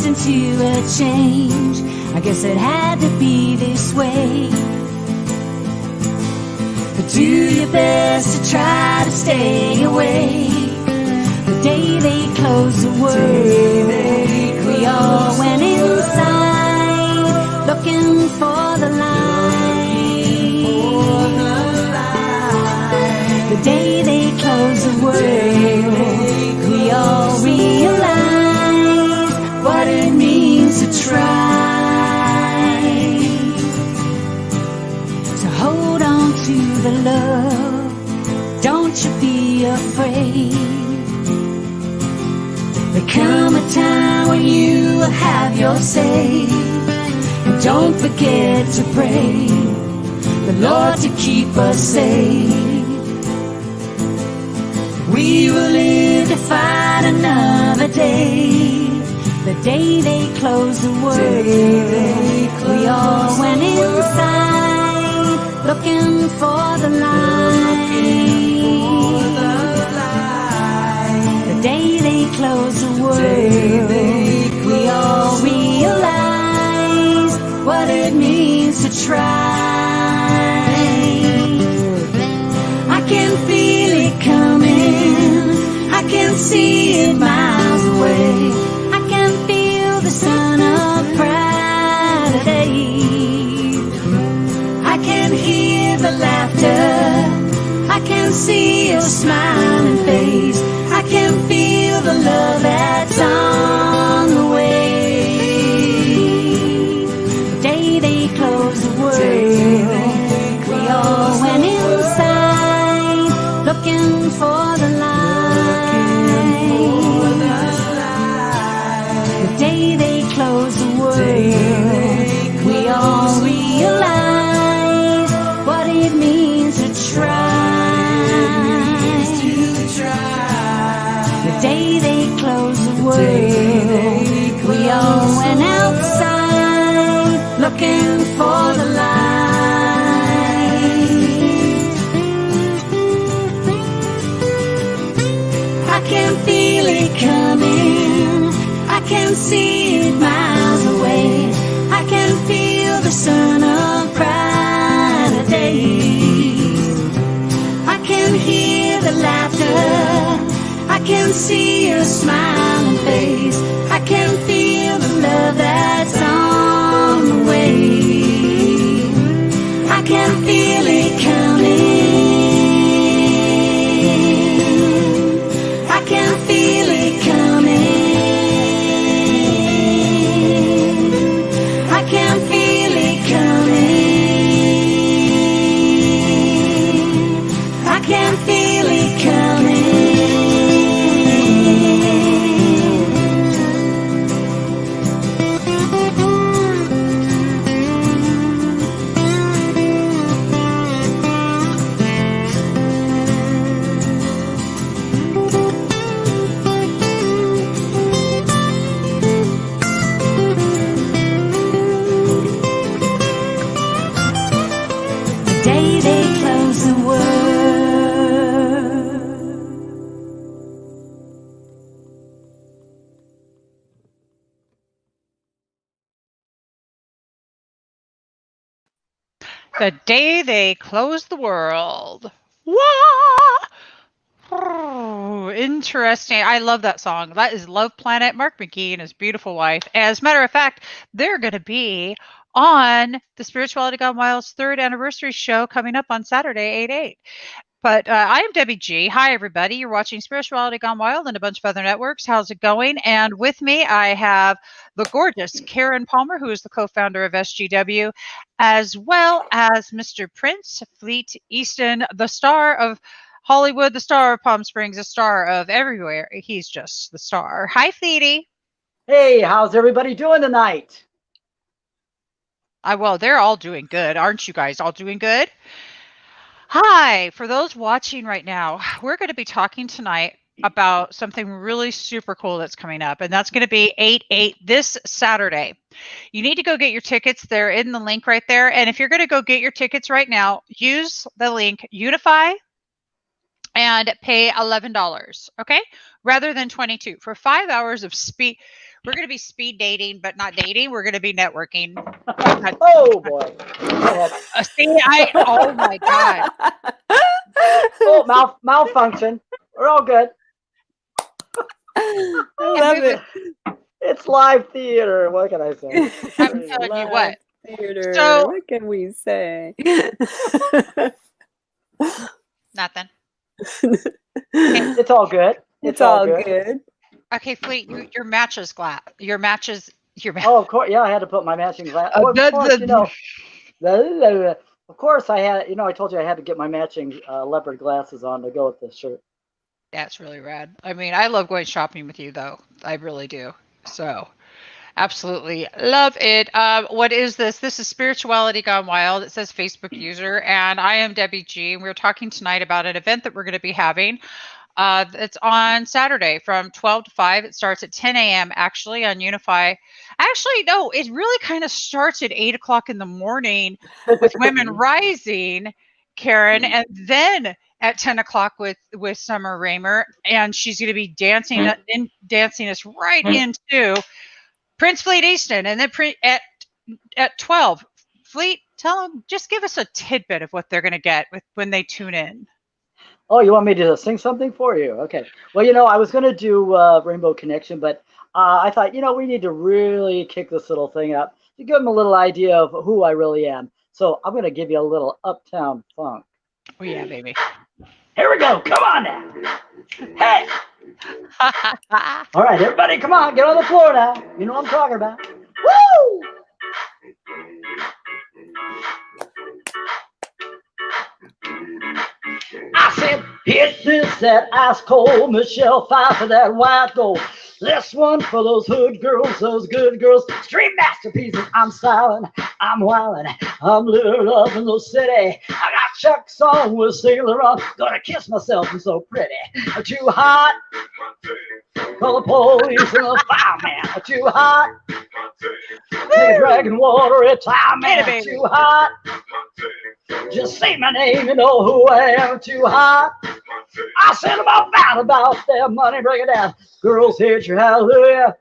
listen to a change. I guess it had to be this way. But do your best to try to stay away. The day they closed the world, we all went inside, looking for the light. The day they closed the world, we all realized what it means to try. So hold on to the love, don't you be afraid. There come a time when you will have your say. And don't forget to pray the Lord to keep us safe. We will live to fight another day. The day they closed the world, we all went inside, looking for the light. The day they closed the world, we all realized what it means to try. I can feel it coming, I can see it miles away. I can feel the sun of pride today. I can hear the laughter, I can see your smiling face. I can feel the love that's on the way. The day they closed the world, we all went inside, looking for the light. The day they closed the world, we all realize what it means to try. The day they closed the world, we all went outside, looking for the light. I can feel it coming, I can see it miles away. I can feel the sun of pride today. I can hear the laughter, I can see your smiling face. I can feel the love that's on the way. I can feel it coming, I can feel it coming. I can feel it coming, I can feel it coming. The day they close the world. The day they closed the world. Wah! Oh, interesting. I love that song. That is Love Planet, Mark McGee and his beautiful wife. As a matter of fact, they're going to be on the Spirituality Gone Wild's 3rd anniversary show coming up on Saturday, 8/8. But I am Debbie G. Hi, everybody. You're watching Spirituality Gone Wild and a bunch of other networks. How's it going? And with me, I have the gorgeous Karen Palmer, who is the co-founder of SGW, as well as Mr. Prince Fleet Easton, the star of Hollywood, the star of Palm Springs, the star of everywhere. He's just the star. Hi, Fleety. Hey, how's everybody doing tonight? Well, they're all doing good. Aren't you guys all doing good? Hi, for those watching right now, we're going to be talking tonight about something really super cool that's coming up, and that's going to be 8/8 this Saturday. You need to go get your tickets. They're in the link right there. And if you're going to go get your tickets right now, use the link Unify and pay $11, okay? Rather than $22 for 5 hours of We're going to be speed dating, but not dating. We're going to be networking. Oh boy. Go ahead. Oh my God. Oh, malfunction. We're all good. I love it. It's live theater. What can I say? I'm telling you what. Theater. So- what can we say? Nothing. It's all good. It's all good. Okay, Fleet, your matches glass. Your matches. Oh, of course. Yeah, I had to put my matching glass. Oh, Of course, of course, I had. I told you I had to get my matching leopard glasses on to go with this shirt. That's really rad. I mean, I love going shopping with you, though. I really do. So, absolutely love it. What is this? This is Spirituality Gone Wild. It says Facebook user, and I am Debbie G. And we're talking tonight about an event that we're going to be having. It's on Saturday from 12 to 5. It starts at 10 a.m. actually on Unify. Actually, no, it really kind of starts at 8 o'clock in the morning with Women Rising, Karen, and then at 10 o'clock with Summer Raymer, and she's going to be dancing us right into Prince Fleet Easton, and then at 12. Fleet, tell them, just give us a tidbit of what they're going to get when they tune in. Oh, you want me to sing something for you? Okay. Well, I was going to do Rainbow Connection, but I thought, we need to really kick this little thing up to give them a little idea of who I really am. So I'm going to give you a little Uptown Funk. Oh, yeah, baby. Here we go. Come on now. Hey. All right, everybody, come on. Get on the floor now. You know what I'm talking about. Woo! I said, hit this, that ice cold Michelle Pfeiffer, that white gold. This one for those hood girls, those good girls, street masterpieces. I'm styling, I'm wilding, I'm living up in the city. I got Chuck's on with Sailor on, gonna kiss myself, I'm so pretty. I'm too hot, call the police and the fireman. I'm too hot, nigga dragging water at time, man. I'm too hot. Just say my name, you know who I am. I'm too hot. I said about their money, break it down. Girls hit your hallelujah.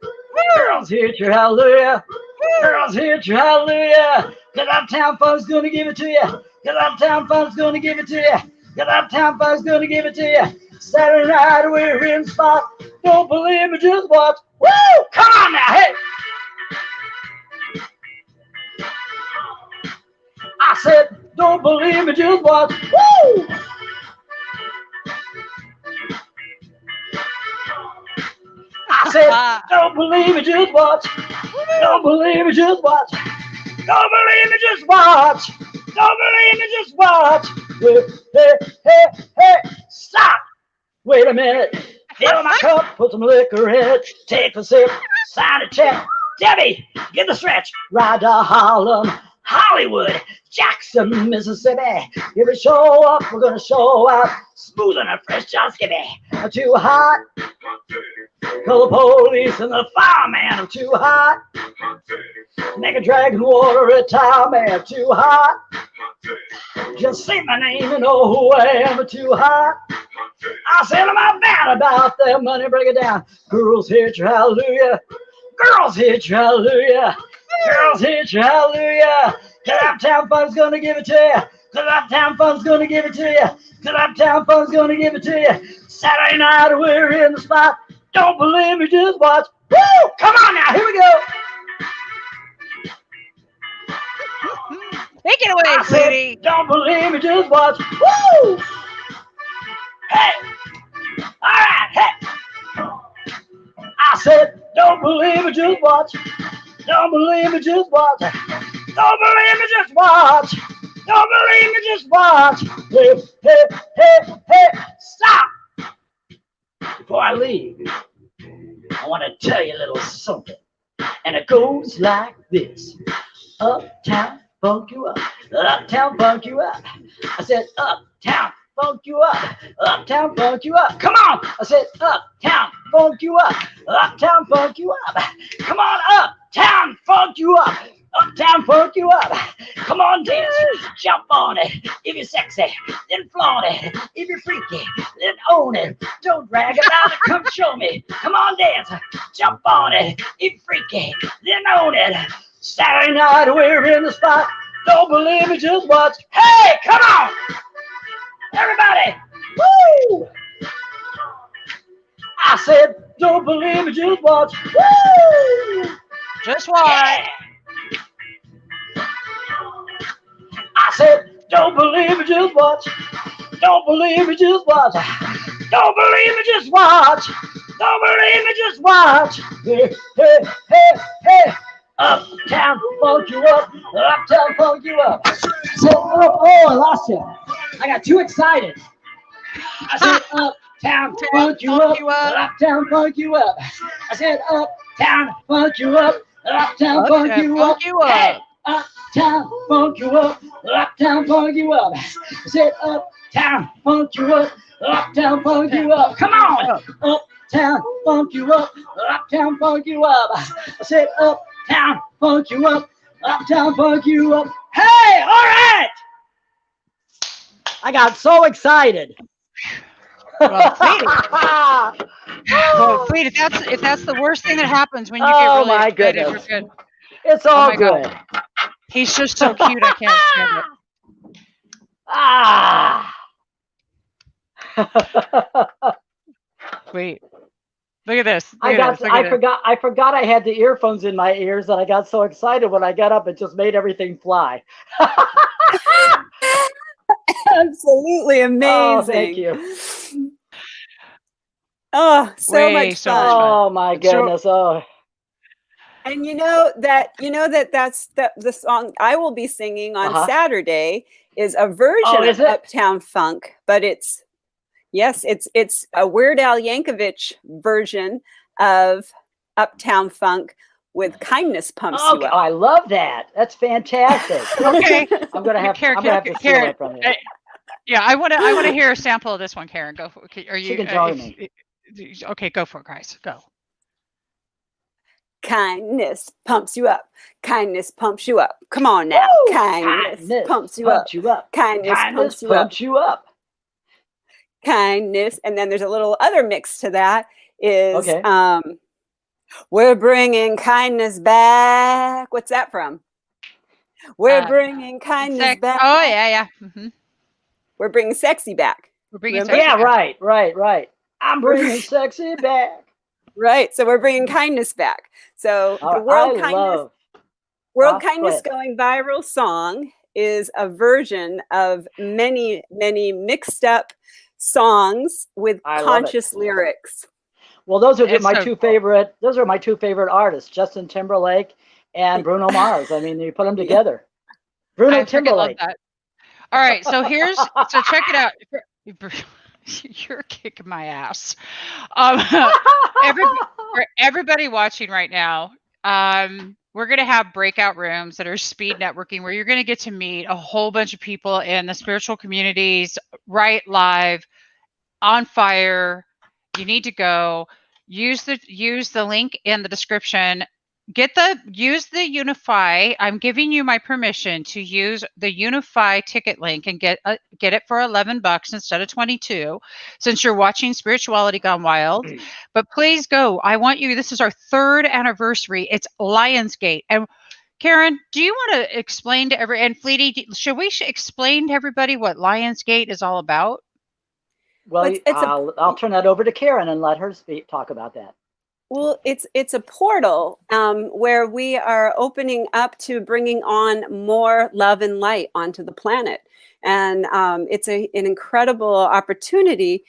Girls hit your hallelujah. Girls hit your hallelujah. Cause Uptown Funk's gonna give it to you. Cause Uptown Funk's gonna give it to you. Cause Uptown Funk's gonna give it to you. Saturday night we're in spot. Don't believe me, just watch. Woo! Come on now, hey! I said, don't believe me, just watch. Woo! I said, don't believe me, just watch. Don't believe me, just watch. Don't believe me, just watch. Don't believe me, just watch. Hey, stop. Wait a minute. Fill my cup, put some liquor in it. Take a sip, sign a check. Debbie, get the stretch. Ride to Harlem, Hollywood, Jackson, Mississippi. If we show up, we're gonna show out. Smooth and a fresh John Skippy. I'm too hot. Call the police and the fireman. I'm too hot. Nigga dragging water at time, man. I'm too hot. Just say my name and know who I am. I'm too hot. I said I'm bad about their money. Break it down. Girls hit your hallelujah. Girls hit your hallelujah. Girls hit your hallelujah. Cause Uptown Funk's gonna give it to you. Cause Uptown Funk's gonna give it to you. Cause Uptown Funk's gonna give it to you. Saturday night we're in the spot. Don't believe me, just watch. Woo! Come on now, here we go. Take it away, sweetie. Don't believe me, just watch. Woo! Hey! All right, hey! I said, don't believe me, just watch. Don't believe me, just watch. Don't believe me, just watch. Don't believe me, just watch. Hey, stop. Before I leave, I want to tell you a little something. And it goes like this. Uptown, funk you up. Uptown, funk you up. I said, uptown, funk you up. Uptown, funk you up. Come on. I said, uptown, funk you up. Uptown, funk you up. Come on, uptown, funk you up. Uptown, funk you up. Come on, dance. jump on it. If you're sexy, then flaunt it. If you're freaky, then own it. Don't drag it out and come show me. Come on, dance, jump on it. If you're freaky, then own it. Saturday night, we're in the spot. Don't believe me, just watch. Hey, come on, everybody. Woo! I said, don't believe me, just watch. Woo! Just watch. Yeah. I said, don't believe me, just watch. Don't believe me, just watch. Don't believe me, just watch. Don't believe me, just watch. Hey, hey, hey, hey. Uptown, funk you up. Uptown, funk you up. I said, oh, I lost you. I got too excited. I said, uptown, funk you up. Uptown, funk you up. I said, uptown, funk you up. Uptown, funk you up. Hey, uptown, funk you up. Uptown, funk you up. I said, uptown, funk you up. Uptown, funk you up. Come on. Uptown, funk you up. Uptown, funk you up. I said, uptown, funk you up. Uptown, funk you up. Hey, all right. I got so excited. Well, Fleet, if that's the worst thing that happens when you get Oh, really my excited, goodness. you're good. It's all my good. God. He's just so cute. I can't stand it. Ah. Wait, look at this. I forgot I had the earphones in my ears, and I got so excited when I got up, it just made everything fly. Absolutely amazing. Oh, thank you. Oh, so Way much so fun. much fun. Oh my goodness. Oh. And that's the song I will be singing on Saturday is a version of Uptown Funk, but it's a Weird Al Yankovic version of Uptown Funk with Kindness Pumps You Up. Oh, I love that. That's fantastic. Okay, I'm gonna have to steal that from you. Yeah, I want to hear a sample of this one, Karen. Go for it. Are you? She can join me. Okay, go for it, guys. Go. Kindness pumps you up. Kindness pumps you up. Come on now. Woo! Kindness pumps you up. Kindness pumps you up. Kindness, and then there's a little other mix to that. Is we're bringing kindness back. What's that from? We're bringing kindness back. Oh yeah. Mm-hmm. We're bringing sexy back. We're bringing Remember? sexy back. Right. I'm bringing sexy back. Right. So we're bringing kindness back. So the World Kindness Going Viral song is a version of many, many mixed up songs with conscious lyrics. Well, those are my two favorite. Those are my two favorite artists, Justin Timberlake and Bruno Mars. I mean, you put them together. Bruno Timberlake. Love that. All right, so check it out. You're kicking my ass. Everybody watching right now, we're going to have breakout rooms that are speed networking where you're going to get to meet a whole bunch of people in the spiritual communities right live, on fire. You need to go. Use the link in the description. Use the Unify. I'm giving you my permission to use the Unify ticket link and get it for $11 instead of $22, since you're watching Spirituality Gone Wild. But please go. I want you. This is our 3rd anniversary. It's Lionsgate. And Karen, do you want to explain to and Fleety, should we explain to everybody what Lionsgate is all about? Well, I'll turn that over to Karen and let her talk about that. Well, it's a portal where we are opening up to bringing on more love and light onto the planet. And it's an incredible opportunity.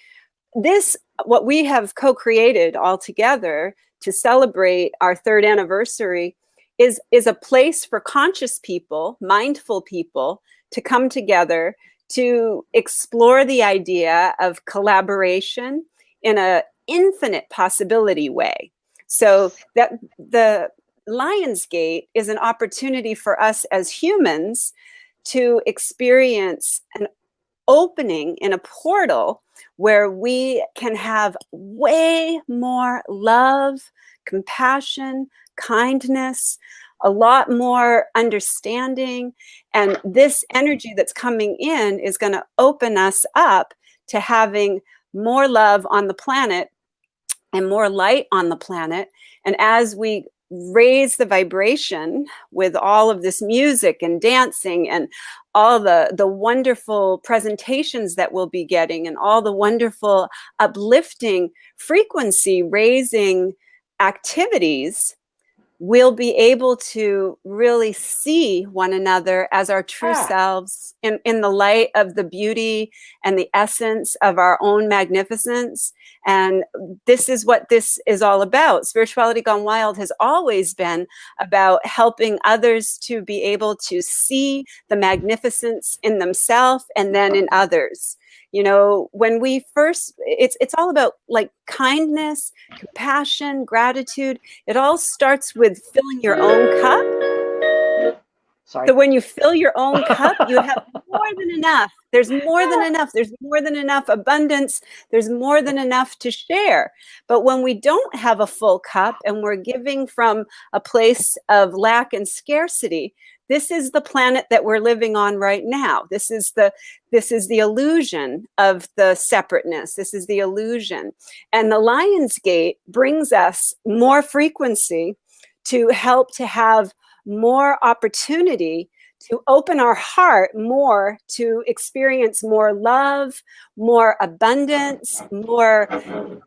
What we have co-created all together to celebrate our 3rd anniversary is a place for conscious people, mindful people to come together to explore the idea of collaboration in an infinite possibility way. So that the Lionsgate is an opportunity for us as humans to experience an opening in a portal where we can have way more love, compassion, kindness, a lot more understanding. And this energy that's coming in is going to open us up to having more love on the planet and more light on the planet. And as we raise the vibration with all of this music and dancing and all the wonderful presentations that we'll be getting and all the wonderful uplifting frequency raising activities, we'll be able to really see one another as our true selves in the light of the beauty and the essence of our own magnificence. And this is what this is all about. Spirituality Gone Wild has always been about helping others to be able to see the magnificence in themselves and then in others. You know, when we first, it's all about like kindness, compassion, gratitude. It all starts with filling your own cup. Sorry. So when you fill your own cup, you have more than enough. There's more than enough. There's more than enough abundance. There's more than enough to share. But when we don't have a full cup and we're giving from a place of lack and scarcity, this is the planet that we're living on right now. This is the illusion of the separateness. This is the illusion. And the Lion's Gate brings us more frequency to help to have more opportunity to open our heart more, to experience more love, more abundance, more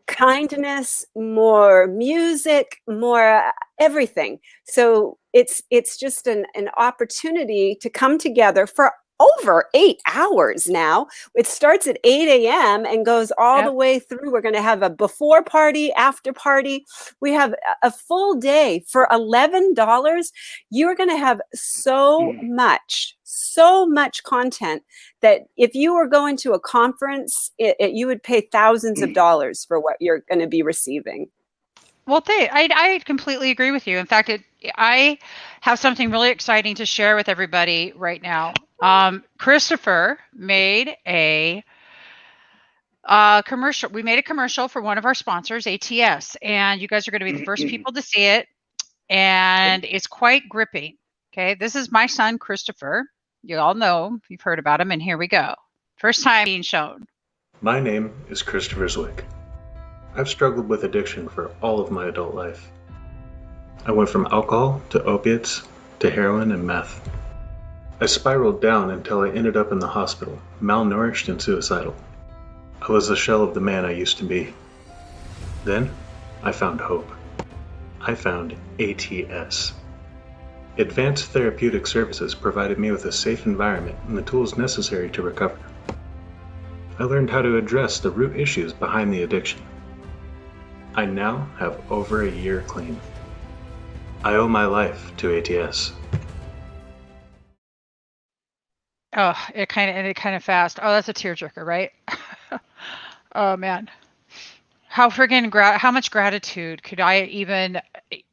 kindness, more music, more everything. So it's just an opportunity to come together for over 8 hours now. It starts at 8 a.m. and goes all the way through. We're going to have a before party, after party. We have a full day for $11. You're going to have so much content that if you were going to a conference, you would pay thousands of dollars for what you're going to be receiving. Well, I completely agree with you. In fact, I have something really exciting to share with everybody right now. Christopher made a commercial. We made a commercial for one of our sponsors, ATS, and you guys are going to be the first people to see it. And it's quite gripping. Okay, this is my son, Christopher. You all know him. You've heard about him, and here we go. First time being shown. My name is Christopher Zwick. I've struggled with addiction for all of my adult life. I went from alcohol to opiates to heroin and meth. I spiraled down until I ended up in the hospital, malnourished and suicidal. I was a shell of the man I used to be. Then, I found hope. I found ATS. Advanced Therapeutic Services provided me with a safe environment and the tools necessary to recover. I learned how to address the root issues behind the addiction. I now have over a year clean. I owe my life to ATS. Oh, it kind of fast. Oh, that's a tearjerker, right? Oh man, how much gratitude could I even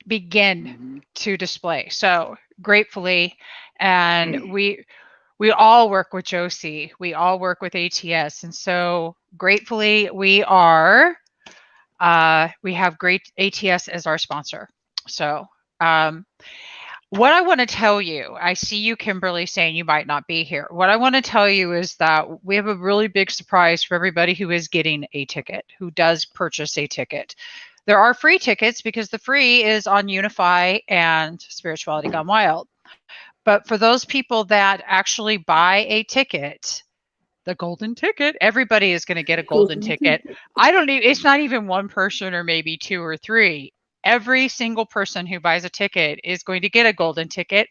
begin to display? So gratefully, and we all work with Josie. We all work with ATS, and so gratefully we have great ATS as our sponsor. So what I want to tell you, I see you, Kimberly, saying you might not be here. What I want to tell you is that we have a really big surprise for everybody who is getting a ticket, who does purchase a ticket. There are free tickets because the free is on Unify and Spirituality Gone Wild. But for those people that actually buy a ticket, the golden ticket, everybody is going to get a golden ticket. It's not even one person or maybe two or three. Every single person who buys a ticket is going to get a golden ticket.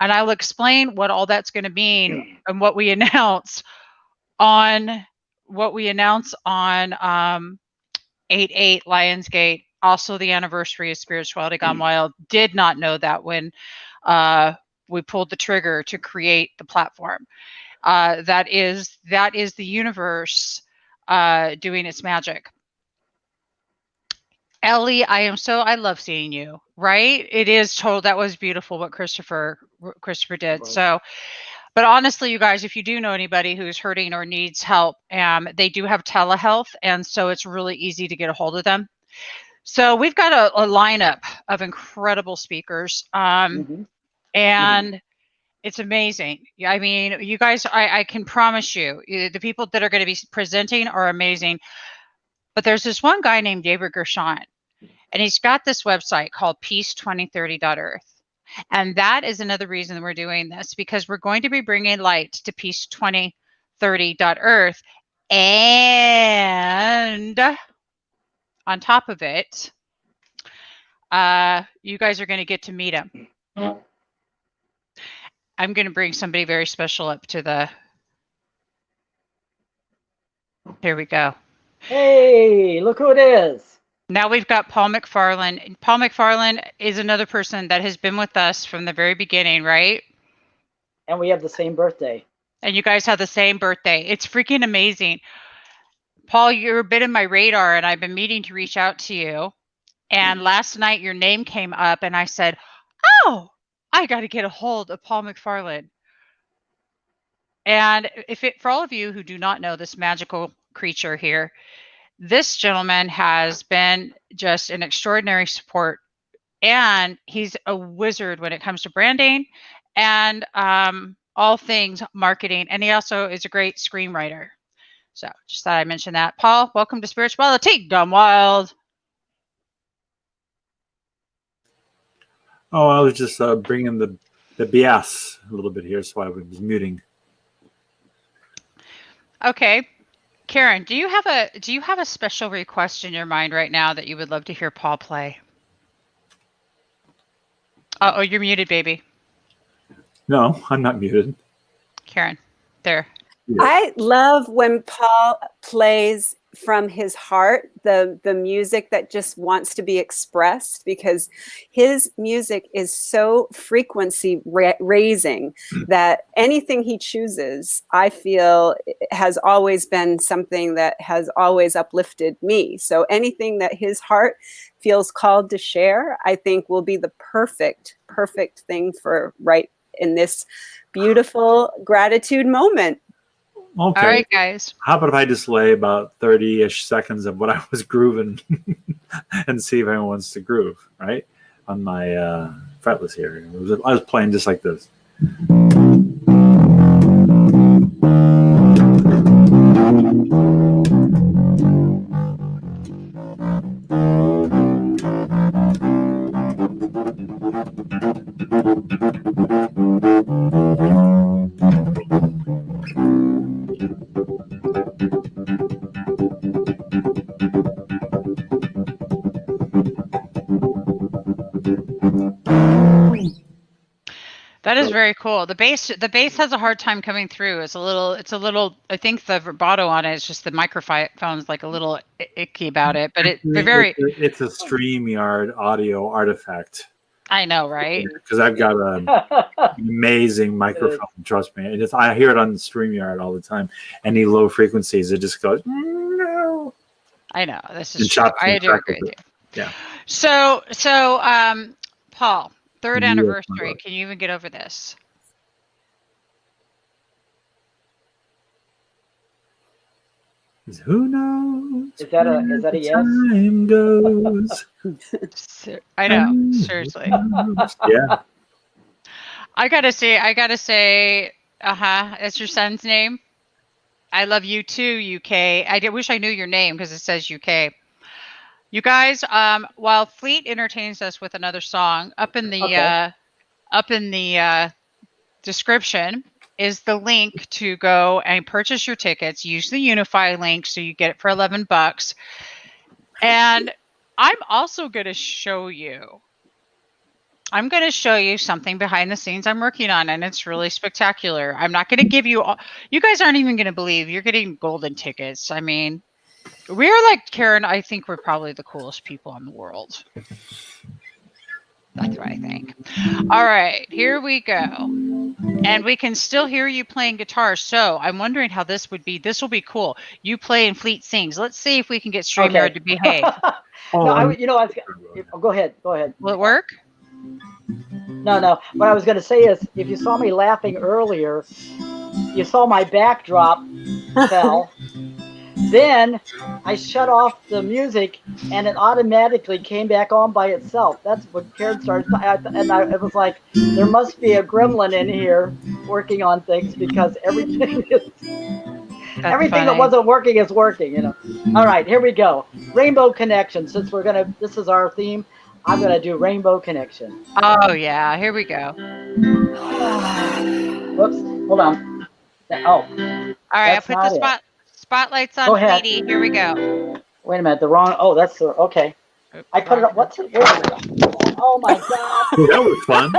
And I'll explain what all that's going to mean and what we announce on 8/8 Lionsgate. Also the anniversary of Spirituality Gone Wild. Did not know that when we pulled the trigger to create the platform. That is the universe doing its magic. Ellie, I love seeing you, right? It is total. That was beautiful what Christopher did. So, but honestly, you guys, if you do know anybody who's hurting or needs help, they do have telehealth. And so it's really easy to get a hold of them. So we've got a lineup of incredible speakers, Mhm. and it's amazing. Yeah, I mean, you guys, I can promise you, the people that are going to be presenting are amazing. But there's this one guy named David Gershon, and he's got this website called peace2030.earth. And that is another reason we're doing this, because we're going to be bringing light to peace2030.earth. And on top of it, you guys are going to get to meet him. I'm going to bring somebody very special up to the. Here we go. Hey, look who it is. Now we've got Paul McFarland. Paul McFarland is another person that has been with us from the very beginning, right? And we have the same birthday. And you guys have the same birthday. It's freaking amazing. Paul, you're a bit in my radar, and I've been meaning to reach out to you. And last night your name came up, and I said, oh, I got to get a hold of Paul McFarland. And for all of you who do not know this magical creature here, this gentleman has been just an extraordinary support, and he's a wizard when it comes to branding and all things marketing. And he also is a great screenwriter. So just thought I'd mention that. Paul, welcome to Spirituality Gone Wild. Oh, I was just bringing the BS a little bit here, so I was muting. Okay. Karen, do you have a special request in your mind right now that you would love to hear Paul play? Oh, you're muted, baby. No, I'm not muted. Karen, there. Yeah. I love when Paul plays from his heart, the music that just wants to be expressed, because his music is so frequency raising that anything he chooses, I feel, has always been something that has always uplifted me. So anything that his heart feels called to share, I think will be the perfect thing for right in this beautiful gratitude moment. Okay. All right, guys. How about if I just lay about 30-ish seconds of what I was grooving and see if anyone wants to groove, right? On my fretless here. I was playing just like this. That is very cool. The bass has a hard time coming through. It's a little. I think the vibrato on it is just the microphone's like a little icky about it. But it's a StreamYard audio artifact. I know, right? Because I've got an amazing microphone. Trust me, I hear it on StreamYard all the time. Any low frequencies, it just goes. No. I know, this is true. I do agree with you. Yeah. So, Paul, third anniversary. Can you even get over this? Who knows? Is that a yes? Time goes. I know, seriously. Yeah. I gotta say, that's your son's name. I love you too, UK. I wish I knew your name because it says UK. You guys, while Fleet entertains us with another song, up in the description is the link to go and purchase your tickets. Use the Unify link so you get it for $11. And I'm also going to show you. I'm going to show you something behind the scenes I'm working on, and it's really spectacular. I'm not going to give you all. You guys aren't even going to believe you're getting golden tickets. I mean, we're like, Karen, I think we're probably the coolest people in the world. That's what I think. All right, here we go. And we can still hear you playing guitar. So I'm wondering how this would be. This will be cool. You play and Fleet sings. Let's see if we can get StreamYard to behave. Go ahead. Will it work? No. What I was going to say is, if you saw me laughing earlier, you saw my backdrop fell. Then I shut off the music, and it automatically came back on by itself. That's when Karen started, it was like, there must be a gremlin in here working on things, because everything That's that funny. wasn't working is working, you know. All right, here we go. Rainbow Connection. Since this is our theme, I'm gonna do Rainbow Connection. Oh yeah, here we go. Whoops, hold on. Oh, All right, That's I put the not spotlights on Go ahead. Fleety. Here we go. wait a minute, the wrong, oh, that's the, okay. I put it up, what's it, oh my God. That was fun.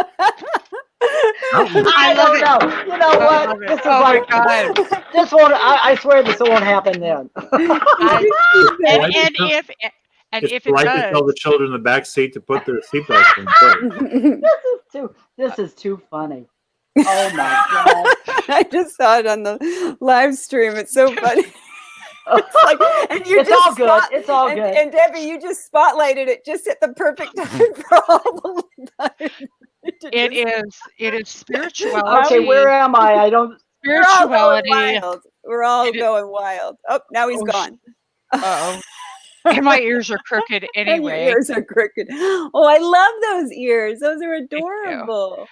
I don't know. You know I what? love it. This is Oh my like, God. this won't, I swear this won't happen then. And It's if it polite to tell the does, children in the back seat to put their seatbelts in. First. This is too funny. Oh my God. I just saw it on the live stream. It's so funny. It's like, and you It's just all good. It's all good. And Debbie, you just spotlighted it just at the perfect time for all the it is spirituality. Okay, where am I? I don't, We're all going spirituality. wild. We're all It is- going wild. Oh, now he's Oh, gone. Uh-oh. And my ears are crooked And your anyway. ears are crooked. Oh, I love those ears. Those are adorable.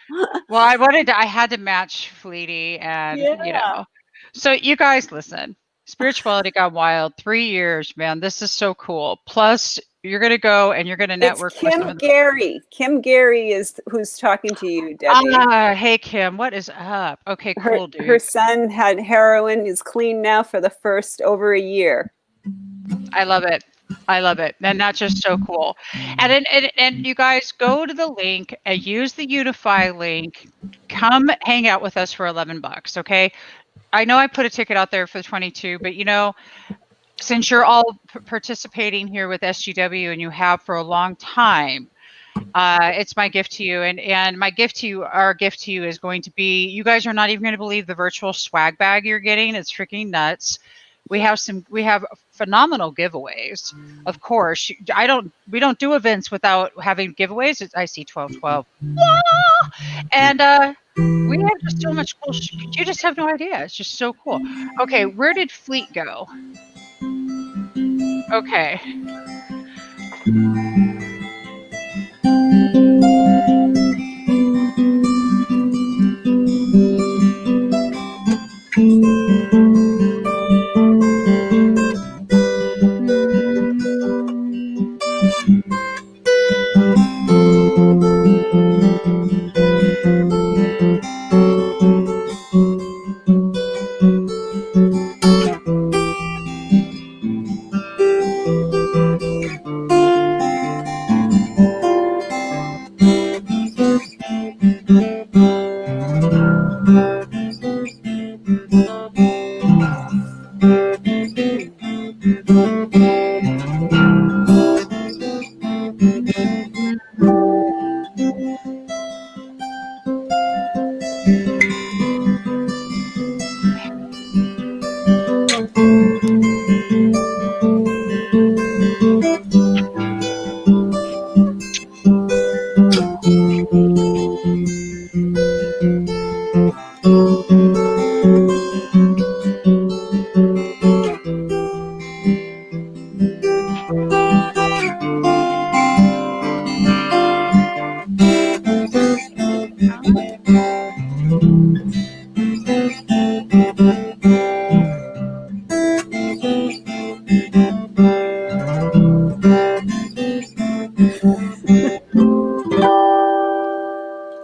Well, I had to match Fleety, and you Yeah. know. So you guys listen. Spirituality Gone Wild, 3 years, man. This is so cool. Plus, you're gonna go and you're gonna network It's with Kim some of the Gary. Kim Gary is who's talking to you, Debbie. Hey Kim, what is up? Okay, her, cool, dude. her son had heroin. He's clean now for the first over a year. I love it. I love it. And that's just so cool. And you guys go to the link and use the Unify link. Come hang out with us for $11, okay? I know I put a ticket out there for 22, but you know, since you're all participating here with SGW and you have for a long time, it's my gift to you. And my gift to you, our gift to you is going to be, you guys are not even going to believe the virtual swag bag you're getting. It's freaking nuts. We have phenomenal giveaways. Of course, we don't do events without having giveaways. It's IC 1212. And we have just so much cool you just have no idea. It's just so cool. Okay, where did Fleet go? Okay.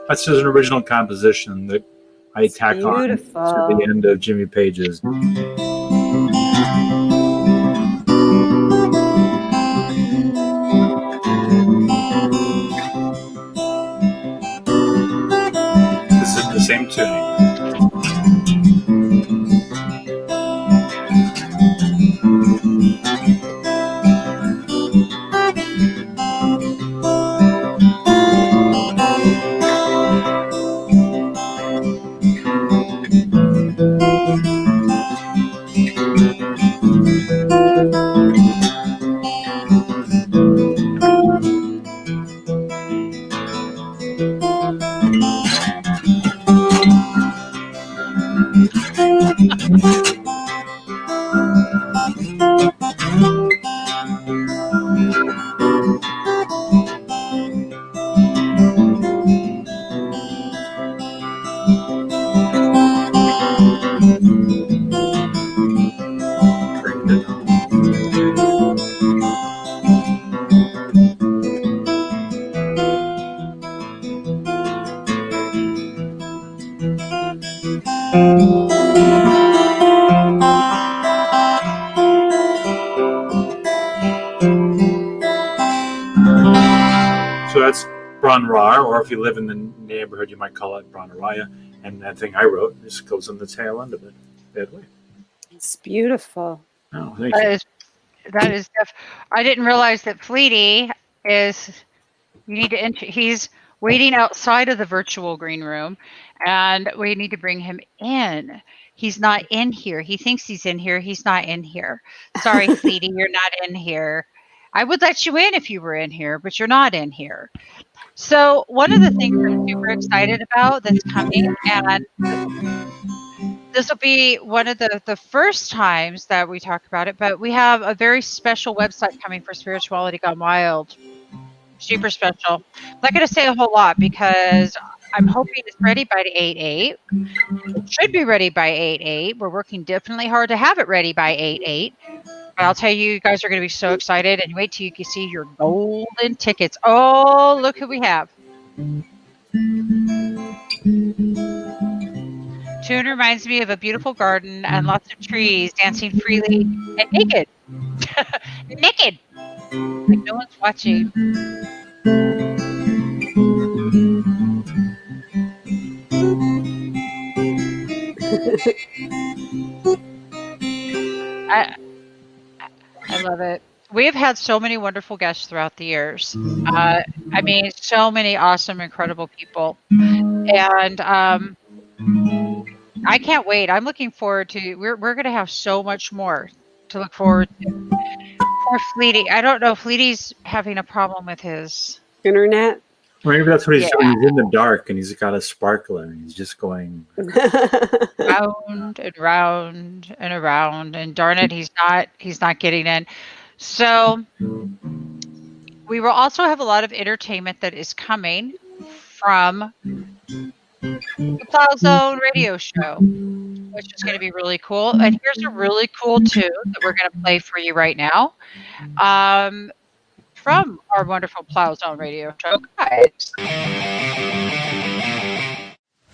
That's just an original composition that I tack on to beautiful. the end of Jimmy Page's. This is the same tuning. Brunrar, or if you live in the neighborhood, you might call it Brunaraya. And that thing I wrote just goes on the tail end of it. That way. It's beautiful. Oh, thank you. That is I didn't realize that Fleety is. You need to enter. He's waiting outside of the virtual green room, and we need to bring him in. He's not in here. He thinks he's in here. He's not in here. Sorry, Fleety, you're not in here. I would let you in if you were in here, but you're not in here. So one of the things I'm super excited about that's coming, and this will be one of the first times that we talk about it, but we have a very special website coming for Spirituality Gone Wild. Super special. I'm not going to say a whole lot because I'm hoping it's ready by 8/8. It should be ready by 8/8. We're working definitely hard to have it ready by 8/8. I'll tell you, you guys are going to be so excited, and wait till you can see your golden tickets. Oh, look who we have. Tune reminds me of a beautiful garden and lots of trees dancing freely and naked. Naked. Like no one's watching. I love it. We have had so many wonderful guests throughout the years. I mean, so many awesome, incredible people. And I can't wait. I'm looking forward to, we're going to have so much more to look forward to. Poor Fleety. I don't know. Fleety's having a problem with his Internet. Maybe that's what he's doing. He's in the dark and he's got a sparkler and he's just going round and round and around. And darn it, he's not getting in. So we will also have a lot of entertainment that is coming from the Plow Zone radio show, which is going to be really cool. And here's a really cool tune that we're going to play for you right now from our wonderful Plow Zone radio show. Guys.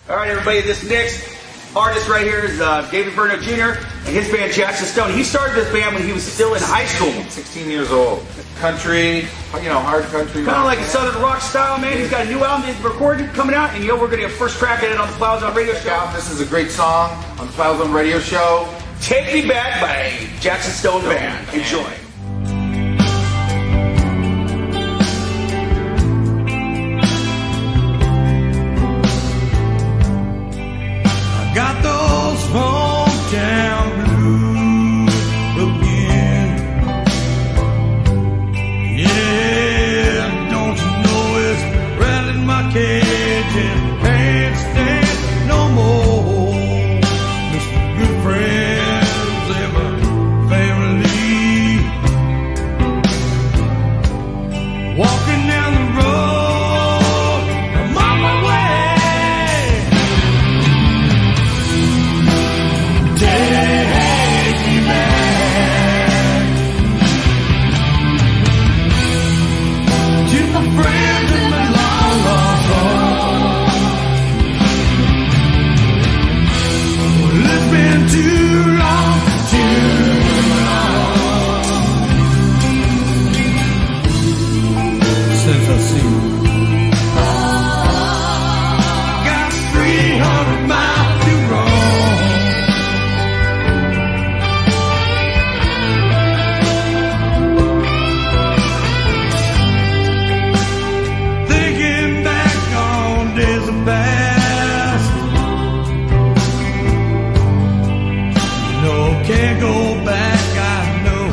All right, everybody, this next artist right here is David Verno Jr. and his band Jackson Stone. He started this band when he was still in high school. 16 years old. Country, hard country. Kind of like a southern rock style, man. He's got a new album he's recorded coming out, and we're going to get first crack at it on the Plow Zone radio show. This is a great song on the Plow Zone radio show. Take Me Back by Jackson Stone Band. Enjoy. Got those hometown blues again. Yeah, don't you know it's rattling my cage and can't stand no more. Mr. Good friends, ever family. Walking down the road, I'm on my way. Friends in the long, long home. Well, it's been too long since I've seen you. Got 300 miles to roam. Past. No, can't go back, I know.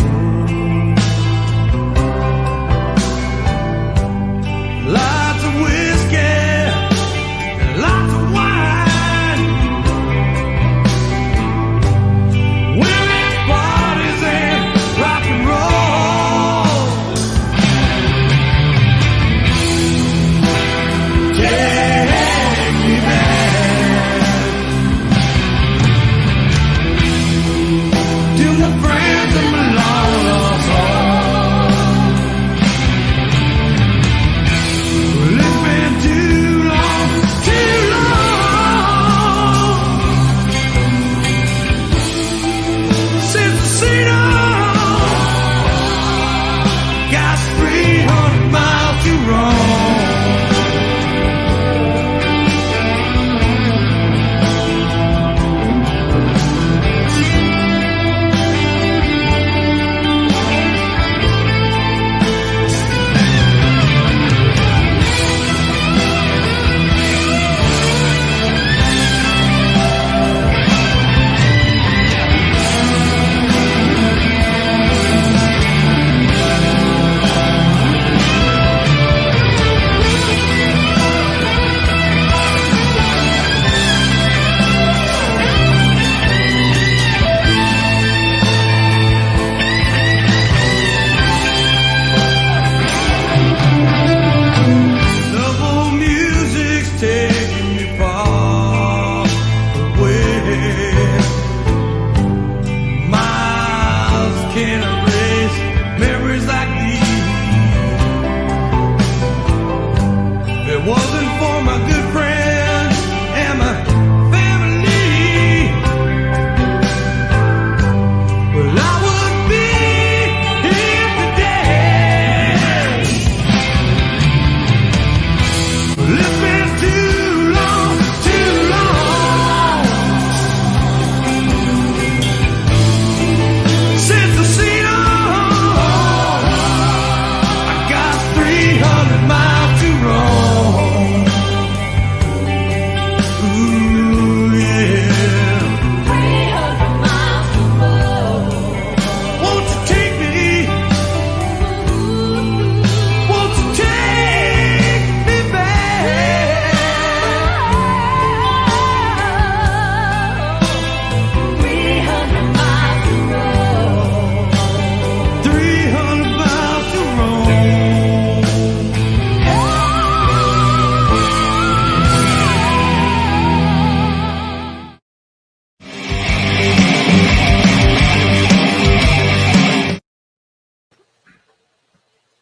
Lots of whiskey, and lots of wine. Women, parties, and rock and roll. Yeah.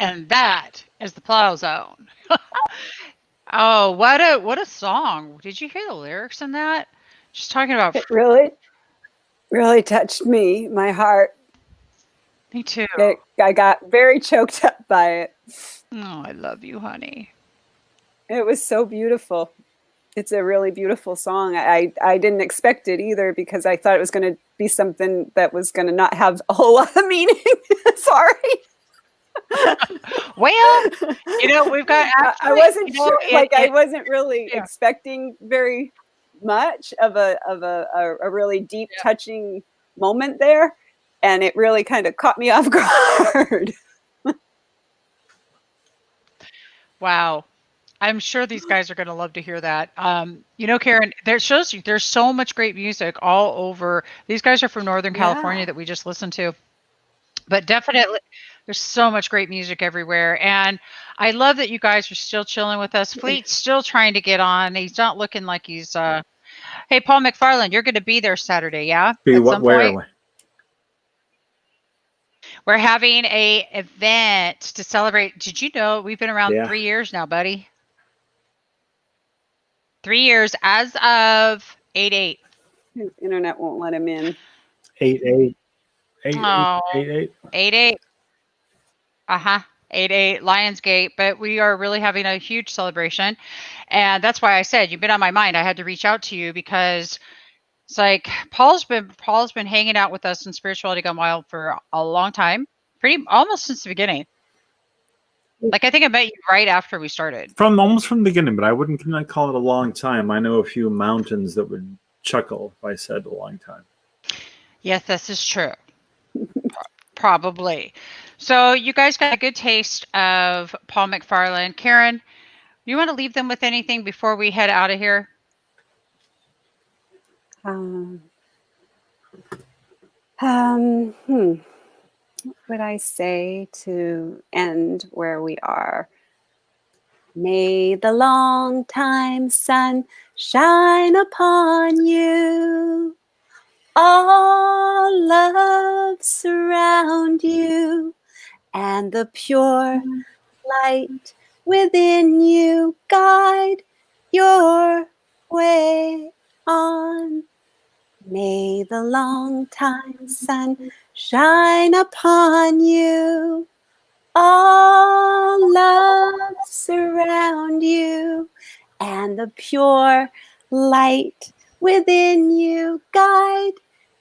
And that is the Plow Zone. Oh, what a song. Did you hear the lyrics in that? Just talking about It really touched me, my heart. me too. I got very choked up by it. Oh, I love you, honey. It was so beautiful. It's a really beautiful song. I didn't expect it either because I thought it was going to be something that was going to not have a whole lot of meaning. Sorry. Well, we've got I actually, wasn't sure. I it- wasn't really yeah. expecting very much of a really deep, touching moment there, and it really kind of caught me off guard. Wow. I'm sure these guys are going to love to hear that. Karen, there shows you there's so much great music all over. These guys are from Northern California Yeah. that we just listened to. But definitely, there's so much great music everywhere. And I love that you guys are still chilling with us. Fleet's still trying to get on. He's not looking like he's. Hey, Paul McFarland, you're going to be there Saturday, yeah? Be At what? some Where? point? We're having a event to celebrate. Did you know we've been around Yeah. 3 years now, buddy? 3 years as of 8/8. His internet won't let him in. 8/8. Oh. 8/8. 8/8. 8/8 Lionsgate, but we are really having a huge celebration. And that's why I said you've been on my mind. I had to reach out to you because it's like Paul's been hanging out with us in Spirituality Gone Wild for a long time, almost since the beginning. Like I think I met you right after we started. Almost from the beginning, but I wouldn't call it a long time. I know a few mountains that would chuckle if I said a long time. Yes, this is true. Probably. So you guys got a good taste of Paul McFarland. Karen, you want to leave them with anything before we head out of here? What would I say to end where we are? May the long time sun shine upon you. All love surround you, and the pure light within you guide your way on. May the long time sun shine upon you. All love surround you, and the pure light within you guide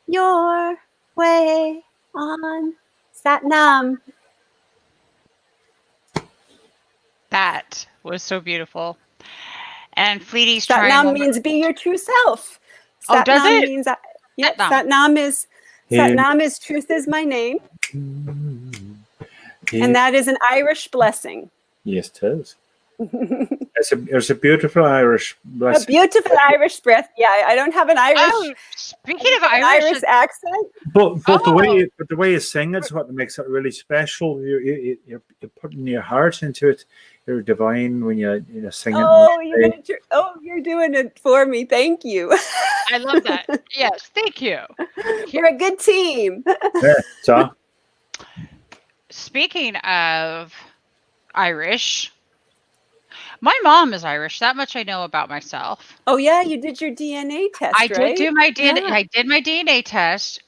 your way on. Sat Nam. That was so beautiful. And Fleety's Sat trying. Nam means be your true self. Oh, Sat does Nam it? means Sat Nam. Sat Nam is truth is my name, and that is an Irish blessing. Yes, it is. It's a beautiful Irish A blessing. beautiful Irish breath. Yeah, I don't have an Irish. Oh, speaking of an Irish, Irish accent. But the way you sing it's what makes it really special. You're putting your heart into it. You're divine when you sing it. Oh, you're doing it for me. Thank you. I love that. Yes, thank you. You're a good team. Yeah, so Speaking of Irish, my mom is Irish. That much I know about myself. Oh yeah, you did your DNA test. I did do my DNA. Yeah. I did my DNA test.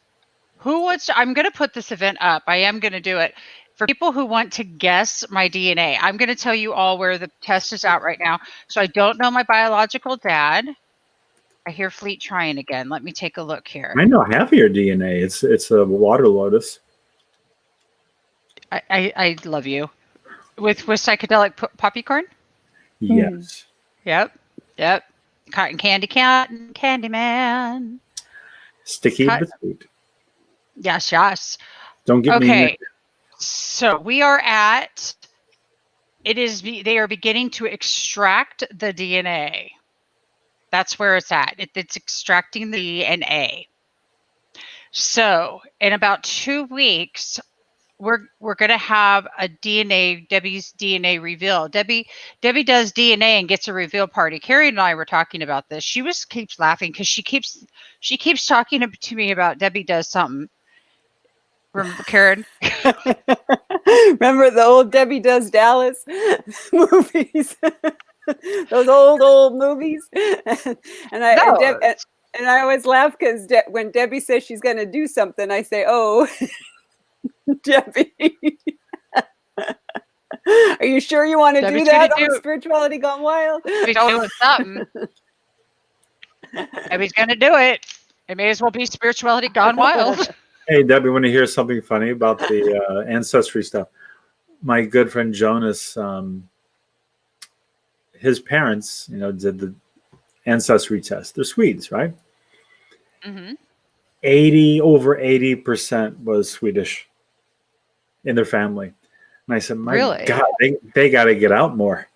I'm going to put this event up. I am going to do it. For people who want to guess my DNA, I'm going to tell you all where the test is out right now. So I don't know my biological dad. I hear Fleet trying again. Let me take a look here. I know half of your DNA. It's a water lotus. I love you. With psychedelic poppycorn? Yes. Yep. Cotton candy man. Sticky Cut- but sweet. Yes. Don't get me. Okay. So we are at. They are beginning to extract the DNA. That's where it's at. It's extracting the DNA. So in about 2 weeks, we're going to have a Debbie's DNA reveal. Debbie does DNA and gets a reveal party. Carrie and I were talking about this. She keeps laughing because she keeps talking to me about Debbie does something. Remember, Karen? Remember the old Debbie Does Dallas movies? Those old movies. And I always laugh because when Debbie says she's going to do something, I say, "Oh, Debbie, are you sure you want to do that on Spirituality Gone Wild?" He's doing something. Debbie's going to do it. It may as well be Spirituality Gone Wild. Hey, Debbie, want to hear something funny about the ancestry stuff? My good friend Jonas, his parents, did the ancestry test. They're Swedes, right? Mm-hmm. Over 80% was Swedish in their family. And I said, my God, they got to get out more.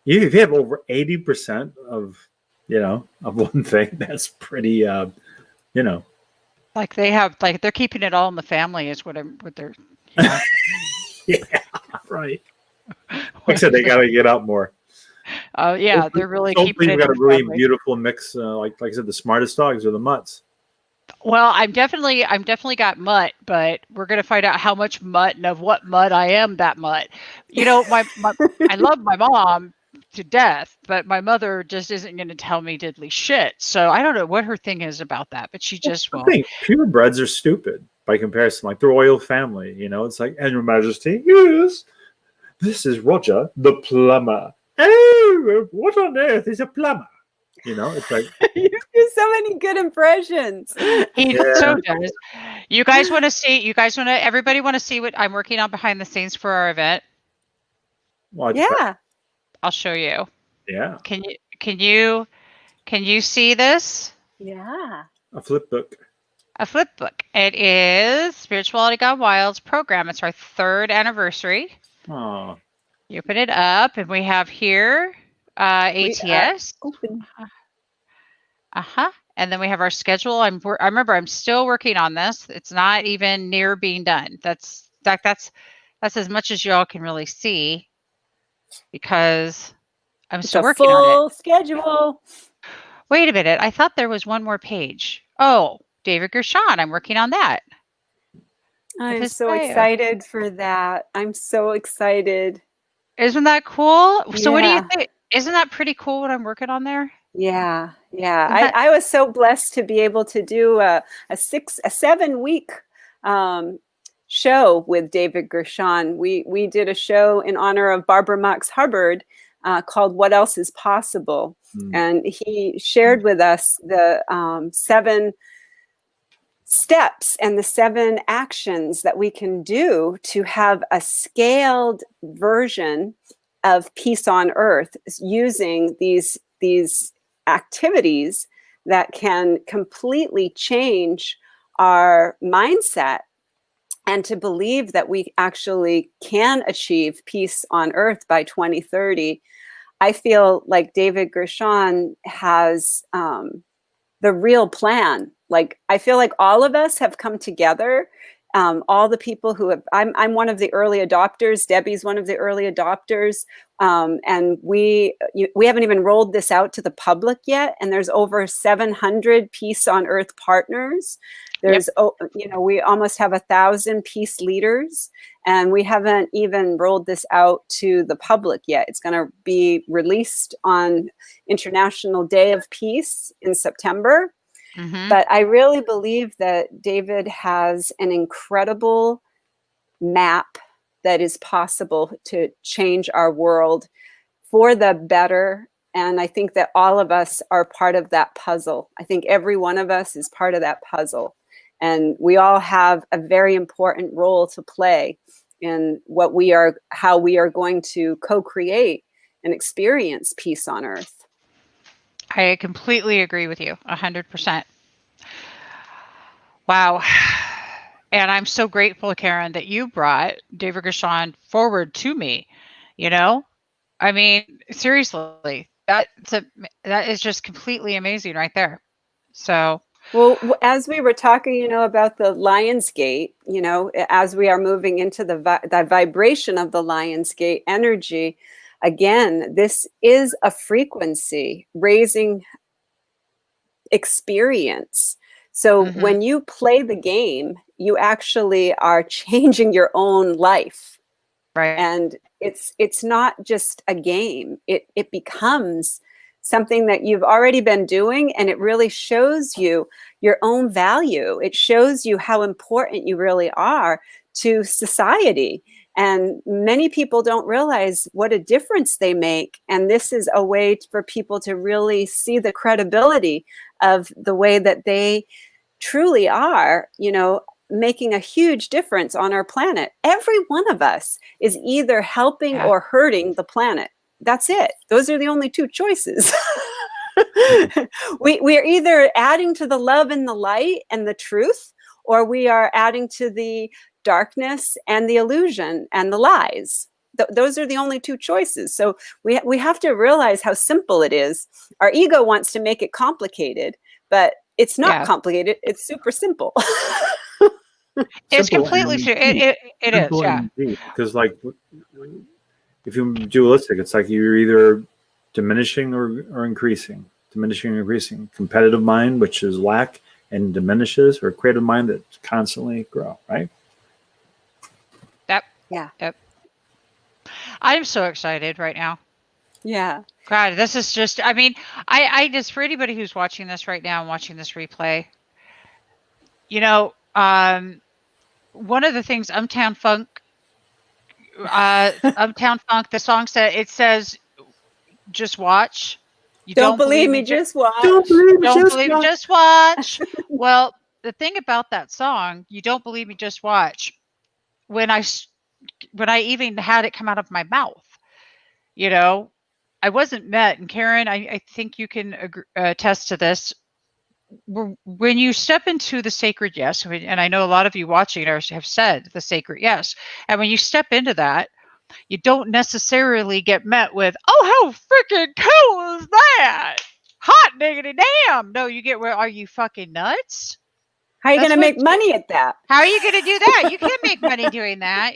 If you have over 80% of one thing, that's pretty, Like they're keeping it all in the family is what they're. Yeah, right. Like I said, they got to get out more. Yeah, they're really keeping it. You've got a really beautiful mix. Like I said, the smartest dogs are the mutts. Well, I'm definitely got mutt, but we're gonna find out how much mutt and of what mutt I am. That mutt, I love my mom to death, but my mother just isn't going to tell me diddly shit. So I don't know what her thing is about that, but she just won't. I think purebreds are stupid by comparison. Like the royal family, it's like, "And Your Majesty, yes, this is Roger the plumber." Oh, what on earth is a plumber? It's like you do so many good impressions. He so does. Everybody want to see what I'm working on behind the scenes for our event? Yeah. I'll show you. Yeah. Can you see this? Yeah. A flip book. A flip book. It is Spirituality Gone Wild's program. It's our 3rd anniversary. Oh. You open it up, and we have here ATS. Open. And then we have our schedule. I remember I'm still working on this. It's not even near being done. That's as much as y'all can really see, because I'm still working on it. Full schedule. Wait a minute. I thought there was one more page. Oh, David Gershon. I'm working on that. I'm so excited for that. I'm so excited. Isn't that cool? Yeah. So what do you think? Isn't that pretty cool what I'm working on there? Yeah. I was so blessed to be able to do a 7-week show with David Gershon. We did a show in honor of Barbara Marx Hubbard called "What Else Is Possible," and he shared with us the 7 steps and the 7 actions that we can do to have a scaled version of peace on earth using these activities that can completely change our mindset, and to believe that we actually can achieve peace on earth by 2030. I feel like David Gershon has the real plan. Like, I feel like all of us have come together. All the people who have, I'm one of the early adopters. Debbie's one of the early adopters. And we haven't even rolled this out to the public yet. And there's over 700 Peace on Earth partners. There's, we almost have 1,000 peace leaders, and we haven't even rolled this out to the public yet. It's going to be released on International Day of Peace in September. Mm-hmm. But I really believe that David has an incredible map that is possible to change our world for the better. And I think that all of us are part of that puzzle. I think every one of us is part of that puzzle. And we all have a very important role to play in how we are going to co-create and experience peace on earth. I completely agree with you, 100%. Wow. And I'm so grateful, Karen, that you brought David Gershon forward to me. I mean, seriously, that is just completely amazing right there. So, well, as we were talking, about the Lionsgate, as we are moving into the vibration of the Lionsgate energy, again, this is a frequency raising experience. So Mhm. when you play the game, you actually are changing your own life. Right. And it's not just a game. It becomes something that you've already been doing, and it really shows you your own value. It shows you how important you really are to society. And many people don't realize what a difference they make. And this is a way for people to really see the credibility of the way that they truly are, making a huge difference on our planet. Every one of us is either helping Yeah. or hurting the planet. That's it. Those are the only two choices. We are either adding to the love and the light and the truth, or we are adding to the darkness and the illusion and the lies. Those are the only two choices. So we have to realize how simple it is. Our ego wants to make it complicated, but it's not Yeah. complicated. It's super simple. It's Simple completely and true. deep. It is. Simple Yeah. and deep. Because, like, if you're dualistic, it's like you're either diminishing or increasing. Diminishing or increasing. Competitive mind, which is lack and diminishes, or creative mind that constantly grow, right? Yep. Yeah. Yep. I'm so excited right now. Yeah. God, this is just, I mean, I just, for anybody who's watching this right now and watching this replay, one of the things Uptown Funk, the song says, just watch. You Don't believe me, just watch. Don't believe me, don't just believe me, watch. just watch. Well, the thing about that song, you don't believe me, just watch. When I even had it come out of my mouth, I wasn't met. And Karen, I think you can attest to this. When you step into the sacred yes, and I know a lot of you watching have said the sacred yes, and when you step into that, you don't necessarily get met with, oh, how freaking cool is that? Hot diggity damn. No, you get, are you fucking nuts? How are you That's going to make what- money at that? How are you going to do that? You can't make money doing that.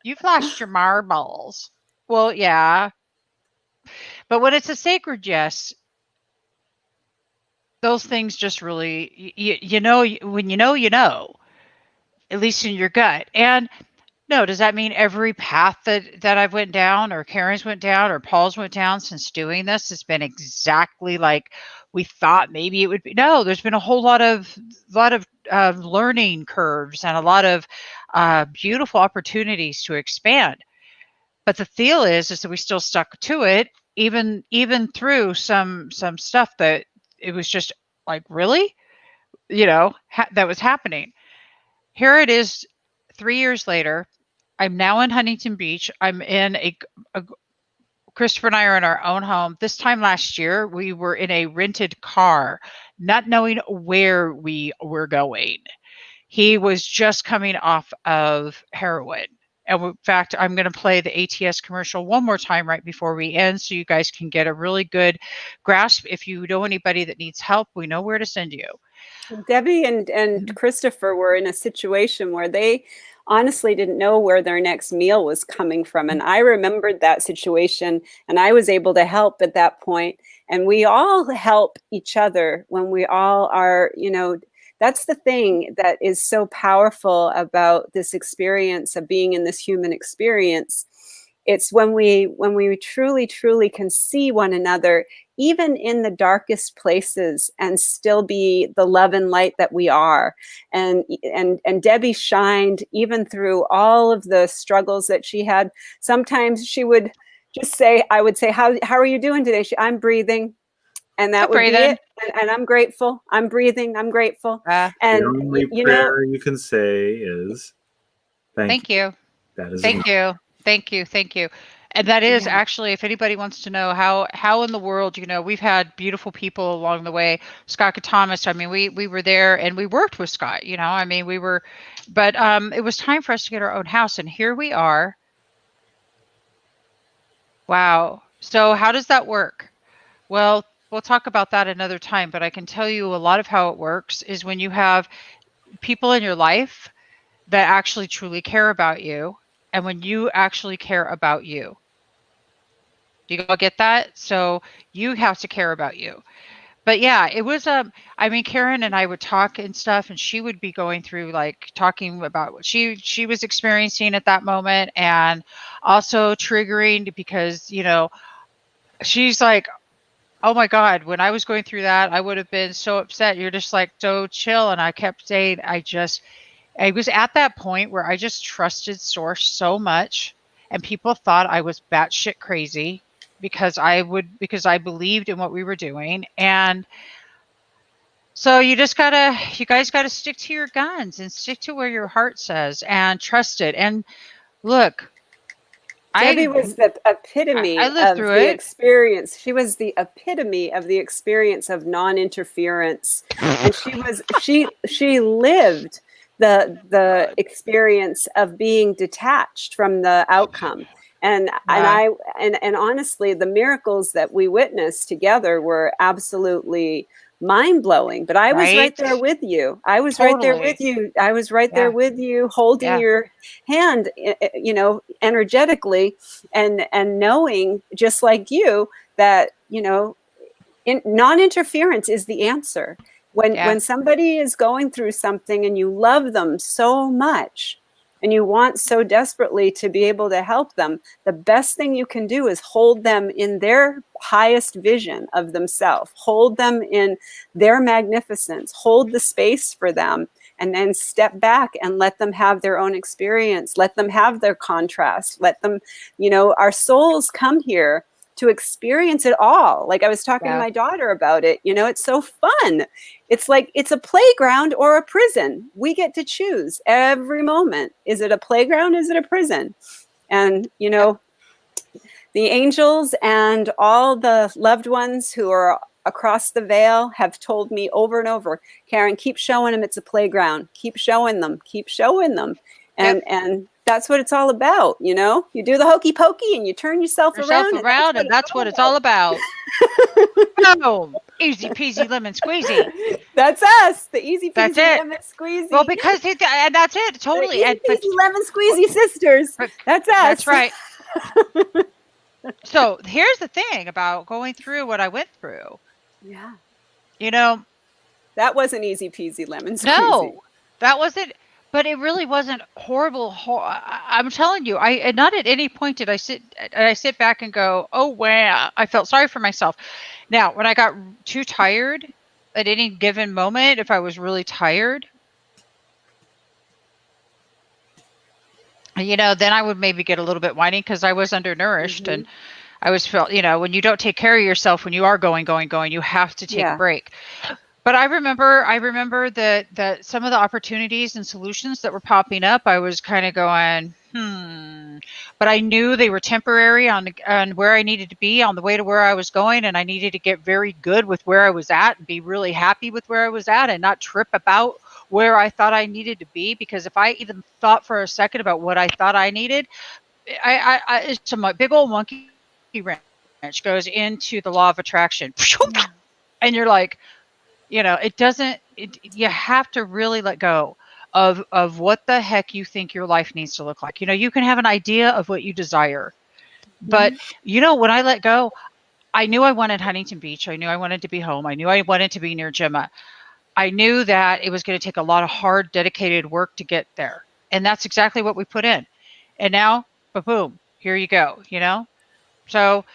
You've lost your marbles. Well, yeah. But when it's a sacred yes, those things just really, when you know, at least in your gut. And no, does that mean every path that I've went down, or Karen's went down, or Paul's went down since doing this has been exactly like we thought maybe it would be? No, there's been a whole lot of learning curves and a lot of beautiful opportunities to expand. But the deal is that we still stuck to it, even through some stuff that it was just like, really, that was happening. Here it is, 3 years later. I'm now in Huntington Beach. I'm in a Christopher and I are in our own home. This time last year, we were in a rented car, not knowing where we were going. He was just coming off of heroin. And in fact, I'm going to play the ATS commercial one more time right before we end, so you guys can get a really good grasp. If you know anybody that needs help, we know where to send you. Debbie and Christopher were in a situation where they honestly didn't know where their next meal was coming from. And I remembered that situation, and I was able to help at that point. And we all help each other when we all are, that's the thing that is so powerful about this experience of being in this human experience. It's when we truly can see one another, even in the darkest places, and still be the love and light that we are. And Debbie shined even through all of the struggles that she had. Sometimes she would just say, I would say, how are you doing today? I'm breathing. And that would be it. And I'm grateful. I'm breathing. I'm grateful. And the only prayer you can say is, thank you. That is Thank you. Thank you. Thank you. And that is actually, if anybody wants to know how in the world, we've had beautiful people along the way. Scott Thomas, I mean, we were there and we worked with Scott, I mean, but it was time for us to get our own house, and here we are. Wow. So how does that work? Well, we'll talk about that another time, but I can tell you a lot of how it works is when you have people in your life that actually truly care about you, and when you actually care about you. Do you all get that? So you have to care about you. But yeah, it was I mean, Karen and I would talk and stuff, and she would be going through like talking about what she was experiencing at that moment, and also triggering because she's like, oh my God, when I was going through that, I would have been so upset. You're just like so chill. And I kept saying, I was at that point where I just trusted Source so much, and people thought I was batshit crazy because I believed in what we were doing. And so you guys gotta stick to your guns and stick to where your heart says and trust it. And look, Debbie was the epitome I lived of through the it. experience. She was the epitome of the experience of non-interference, and she lived the experience of being detached from the outcome. And and honestly, the miracles that we witnessed together were absolutely mind-blowing. But I was right there with you. I was right there with you. I was right there with you, holding your hand, energetically, and knowing, just like you, that non-interference is the answer. When somebody is going through something and you love them so much and you want so desperately to be able to help them, the best thing you can do is hold them in their highest vision of themselves, hold them in their magnificence, hold the space for them, and then step back and let them have their own experience, let them have their contrast, let them, our souls come here to experience it all. Like I was talking to my daughter about it, it's so fun. It's like, it's a playground or a prison. We get to choose every moment. Is it a playground? Is it a prison? And, the angels and all the loved ones who are across the veil have told me over and over, Karen, keep showing them it's a playground. Keep showing them. Keep showing them. And that's what it's all about. You do the hokey pokey and you turn yourself around, and that's what it's all about. Oh, easy peasy lemon squeezy. That's us, the easy peasy lemon squeezy. Well, because and that's it, totally. The easy peasy lemon squeezy sisters. That's us. That's right. So here's the thing about going through what I went through. Yeah. That wasn't easy peasy lemon squeezy. No, that wasn't. But it really wasn't horrible. I'm telling you, not at any point did I sit back and go, oh, wow. I felt sorry for myself. Now, when I got too tired at any given moment, if I was really tired, then I would maybe get a little bit whiny because I was undernourished and I was felt, when you don't take care of yourself, when you are going, you have to take a break. But I remember that some of the opportunities and solutions that were popping up, I was kind of going, but I knew they were temporary on where I needed to be on the way to where I was going. And I needed to get very good with where I was at and be really happy with where I was at and not trip about where I thought I needed to be. Because if I even thought for a second about what I thought I needed, it's a big old monkey wrench goes into the law of attraction. And you're like, you have to really let go of what the heck you think your life needs to look like. You can have an idea of what you desire, but when I let go, I knew I wanted Huntington Beach. I knew I wanted to be home. I knew I wanted to be near Gemma. I knew that it was going to take a lot of hard, dedicated work to get there. And that's exactly what we put in. And now, boom, here you go, So,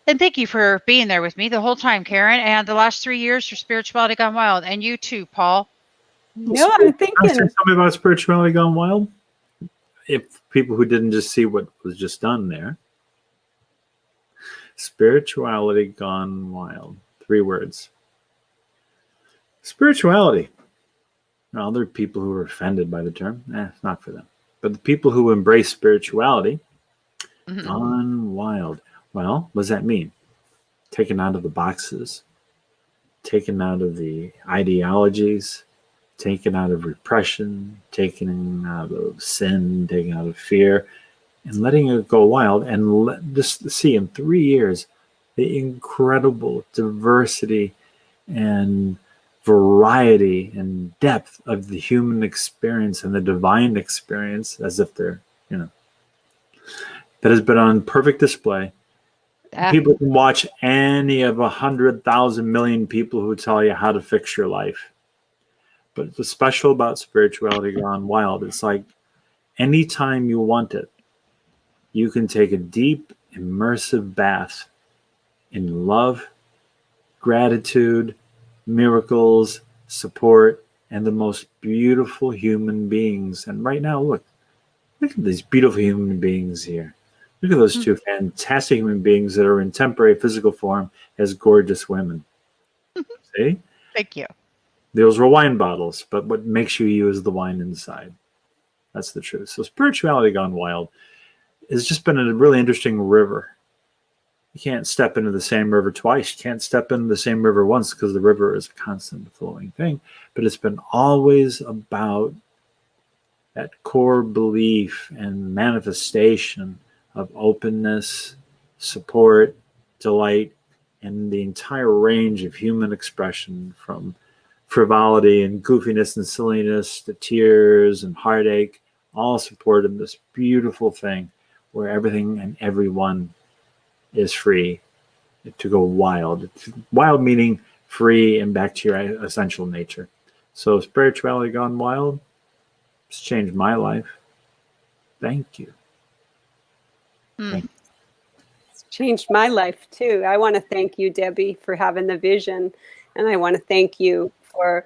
and thank you for being there with me the whole time, Karen, and the last 3 years for Spirituality Gone Wild, and you too, Paul. No, I'm thinking. Can I say something about Spirituality Gone Wild? If people who didn't just see what was just done there. Spirituality Gone Wild. 3 words. Spirituality. Well, there are people who are offended by the term. It's not for them. But the people who embrace spirituality, gone wild. Well, what does that mean? Taken out of the boxes, taken out of the ideologies, taken out of repression, taken out of sin, taken out of fear, and letting it go wild. And just see in 3 years the incredible diversity and variety and depth of the human experience and the divine experience, as if they're, that has been on perfect display. Ah, People can watch any of 100,000 million people who tell you how to fix your life. But what's special about spirituality gone wild, it's like anytime you want it, you can take a deep, immersive bath in love, gratitude, miracles, support, and the most beautiful human beings. And right now, look at these beautiful human beings here. Look at those two fantastic human beings that are in temporary physical form as gorgeous women. See? thank you. Those were wine bottles, but what makes you is the wine inside. That's the truth. So spirituality gone wild has just been a really interesting river. You can't step into the same river twice. You can't step into the same river once because the river is a constant flowing thing. But it's been always about that core belief and manifestation of openness, support, delight, and the entire range of human expression, from frivolity and goofiness and silliness to tears and heartache, all supported in this beautiful thing where everything and everyone is free to go wild. Wild meaning free and back to your essential nature. So spirituality gone wild, it's changed my life. Thank you. It's changed my life too. I want to thank you, Debbie, for having the vision. And I want to thank you for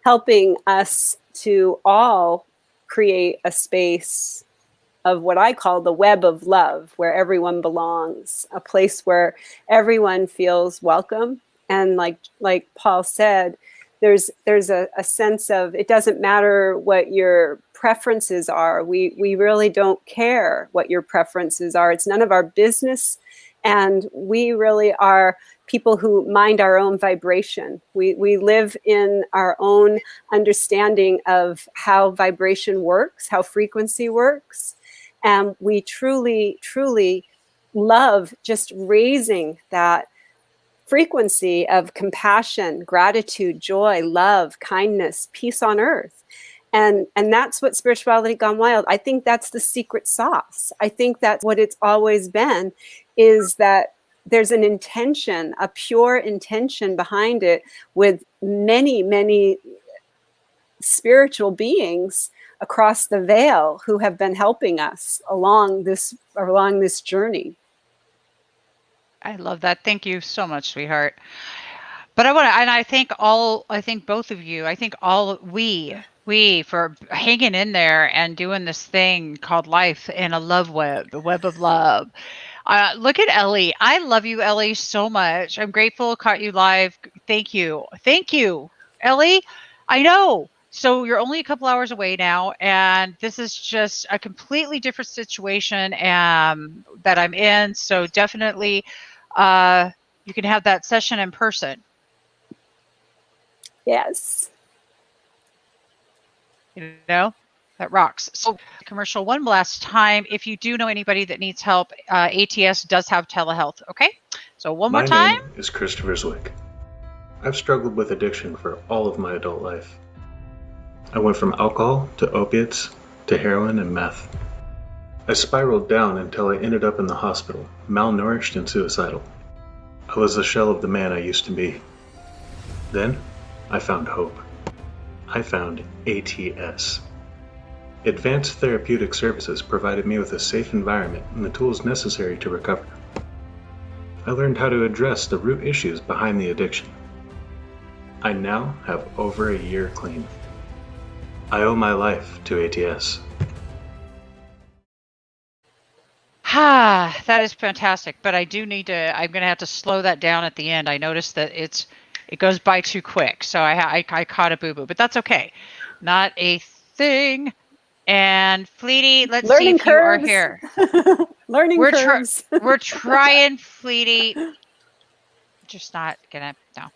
helping us to all create a space of what I call the web of love, where everyone belongs, a place where everyone feels welcome. And like Paul said, there's a sense of, it doesn't matter what your preferences are. We really don't care what your preferences are. It's none of our business. And we really are people who mind our own vibration. We live in our own understanding of how vibration works, how frequency works. And we truly, truly love just raising that frequency of compassion, gratitude, joy, love, kindness, peace on earth. And that's what spirituality gone wild. I think that's the secret sauce. I think that's what it's always been, is that there's an intention, a pure intention behind it, with many, many spiritual beings across the veil who have been helping us along this journey. I love that. Thank you so much, sweetheart. But I think both of you, we for hanging in there and doing this thing called life in a love web, the web of love. Look at Ellie. I love you, Ellie, so much. I'm grateful caught you live. Thank you, Ellie. I know. So you're only a couple hours away now, and this is just a completely different situation that I'm in. So definitely, you can have that session in person. Yes. You know, that rocks. So commercial one last time. If you do know anybody that needs help, ATS does have telehealth. Okay. So one more time. My name is Christopher Zwick. I've struggled with addiction for all of my adult life. I went from alcohol to opiates to heroin and meth. I spiraled down until I ended up in the hospital, malnourished and suicidal. I was a shell of the man I used to be. Then, I found hope. I found ATS. Advanced Therapeutic Services provided me with a safe environment and the tools necessary to recover. I learned how to address the root issues behind the addiction. I now have over a year clean. I owe my life to ATS. That is fantastic. But I do need to, I'm going to have to slow that down at the end. I noticed that it goes by too quick. So I caught a boo-boo, but that's okay. Not a thing. And Fleety, let's see if you are here. Learning curves. We're trying, Fleety. Just not gonna, no.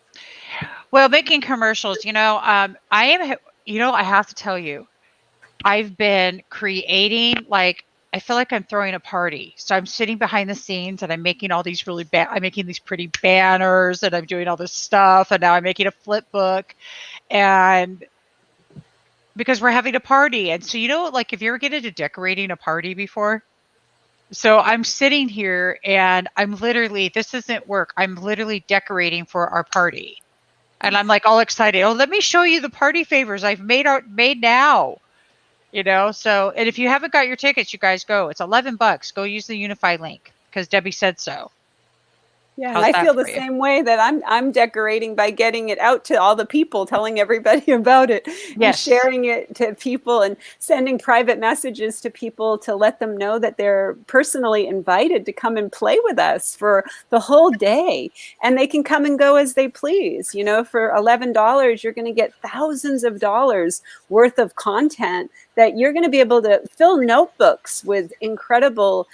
Well, making commercials, I have to tell you, I've been creating, I feel like I'm throwing a party. So I'm sitting behind the scenes and I'm making all these I'm making these pretty banners and I'm doing all this stuff. And now I'm making a flip book, and because we're having a party. And so, if you ever get into decorating a party before, So I'm sitting here and I'm literally, this isn't work. I'm literally decorating for our party. And I'm like all excited. Oh, let me show you the party favors I've made now. You know, so, and if you haven't got your tickets, you guys go. It's $11. Go use the Unify link because Debbie said so. Yeah, How's and I that feel the for you? same way that I'm decorating by getting it out to all the people, telling everybody about it, and Yes. sharing it to people and sending private messages to people to let them know that they're personally invited to come and play with us for the whole day. And they can come and go as they please. You know, for $11, you're going to get thousands of dollars worth of content that you're going to be able to fill notebooks with incredible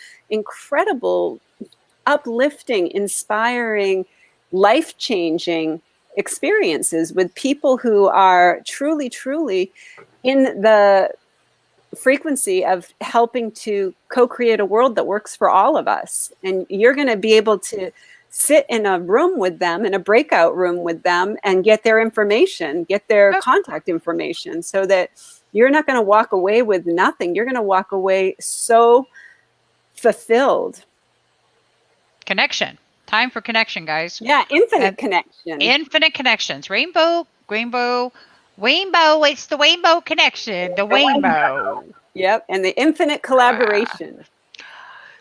uplifting, inspiring, life-changing experiences with people who are truly, truly in the frequency of helping to co-create a world that works for all of us. And you're going to be able to sit in a room with them, in a breakout room with them, and get their information, get their contact information, so that you're not going to walk away with nothing. You're going to walk away so fulfilled. Connection. Time for connection, guys. Yeah, infinite connection. Infinite connections. Rainbow. It's the rainbow connection. The rainbow. Yep, and the infinite collaboration.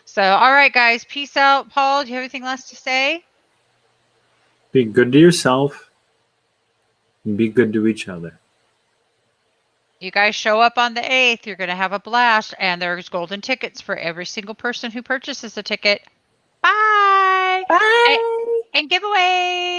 So, all right, guys. Peace out. Paul, do you have anything less to say? Be good to yourself and be good to each other. You guys show up on the 8th. You're going to have a blast. And there's golden tickets for every single person who purchases a ticket. Bye. Bye. And giveaway.